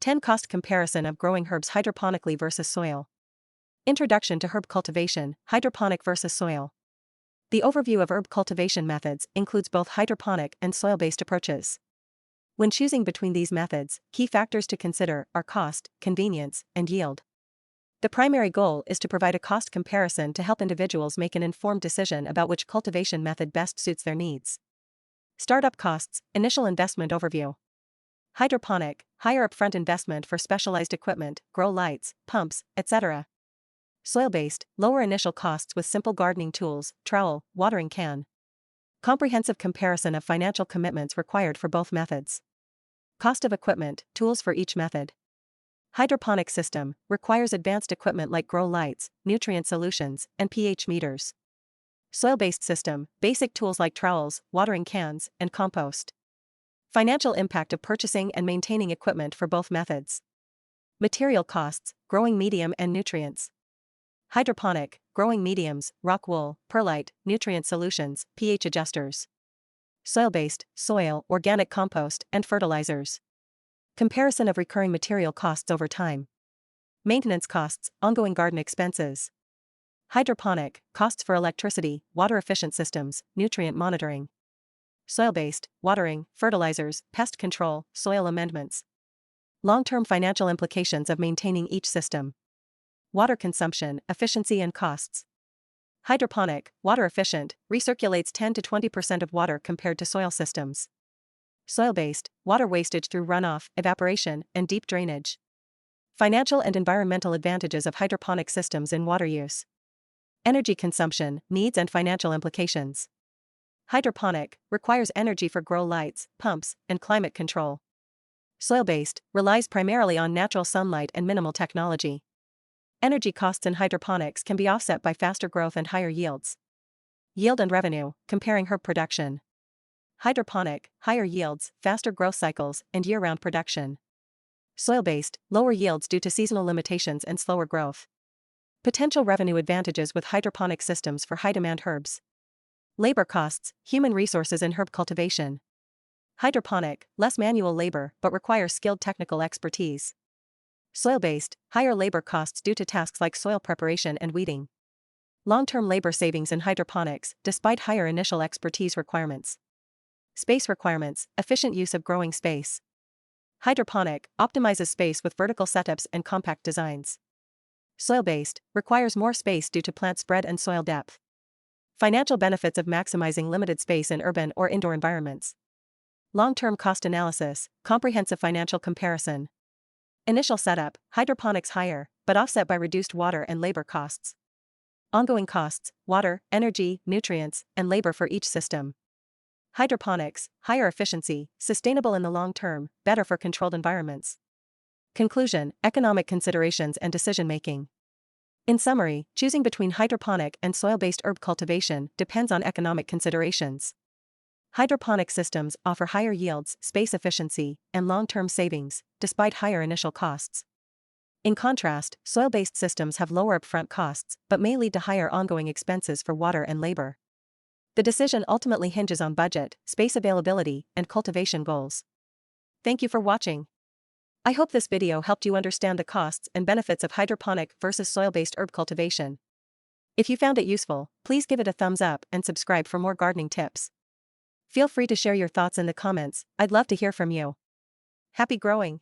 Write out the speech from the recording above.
10 Cost Comparison of Growing Herbs Hydroponically versus Soil. Introduction to Herb Cultivation, Hydroponic versus Soil. The overview of herb cultivation methods includes both hydroponic and soil-based approaches. When choosing between these methods, key factors to consider are cost, convenience, and yield. The primary goal is to provide a cost comparison to help individuals make an informed decision about which cultivation method best suits their needs. Startup costs, initial investment overview. Hydroponic, higher upfront investment for specialized equipment, grow lights, pumps, etc. Soil-based, lower initial costs with simple gardening tools, trowel, watering can. Comprehensive comparison of financial commitments required for both methods. Cost of equipment, tools for each method. Hydroponic system requires advanced equipment like grow lights, nutrient solutions, and pH meters. Soil-based system, basic tools like trowels, watering cans, and compost. Financial impact of purchasing and maintaining equipment for both methods. Material costs, growing medium and nutrients. Hydroponic, growing mediums, rock wool, perlite, nutrient solutions, pH adjusters. Soil-based, soil, organic compost, and fertilizers. Comparison of recurring material costs over time. Maintenance costs, ongoing garden expenses. Hydroponic, costs for electricity, water-efficient systems, nutrient monitoring. Soil-based, watering, fertilizers, pest control, soil amendments. Long-term financial implications of maintaining each system. Water consumption, efficiency and costs. Hydroponic, water efficient, recirculates 10 to 20% of water compared to soil systems. Soil-based, water wastage through runoff, evaporation, and deep drainage. Financial and environmental advantages of hydroponic systems in water use. Energy consumption, needs and financial implications. Hydroponic, requires energy for grow lights, pumps, and climate control. Soil-based, relies primarily on natural sunlight and minimal technology. Energy costs in hydroponics can be offset by faster growth and higher yields. Yield and revenue, comparing herb production. Hydroponic, higher yields, faster growth cycles, and year-round production. Soil-based, lower yields due to seasonal limitations and slower growth. Potential revenue advantages with hydroponic systems for high-demand herbs. Labor costs, human resources in herb cultivation. Hydroponic, less manual labor but requires skilled technical expertise. Soil-based, higher labor costs due to tasks like soil preparation and weeding. Long-term labor savings in hydroponics, despite higher initial expertise requirements. Space requirements, efficient use of growing space. Hydroponic, optimizes space with vertical setups and compact designs. Soil-based, requires more space due to plant spread and soil depth. Financial benefits of maximizing limited space in urban or indoor environments. Long-term cost analysis, comprehensive financial comparison. Initial setup, hydroponics higher, but offset by reduced water and labor costs. Ongoing costs, water, energy, nutrients, and labor for each system. Hydroponics, higher efficiency, sustainable in the long term, better for controlled environments. Conclusion, economic considerations and decision-making. In summary, choosing between hydroponic and soil-based herb cultivation depends on economic considerations. Hydroponic systems offer higher yields, space efficiency, and long-term savings, despite higher initial costs. In contrast, soil-based systems have lower upfront costs but may lead to higher ongoing expenses for water and labor. The decision ultimately hinges on budget, space availability, and cultivation goals. Thank you for watching. I hope this video helped you understand the costs and benefits of hydroponic versus soil-based herb cultivation. If you found it useful, please give it a thumbs up and subscribe for more gardening tips. Feel free to share your thoughts in the comments, I'd love to hear from you. Happy growing!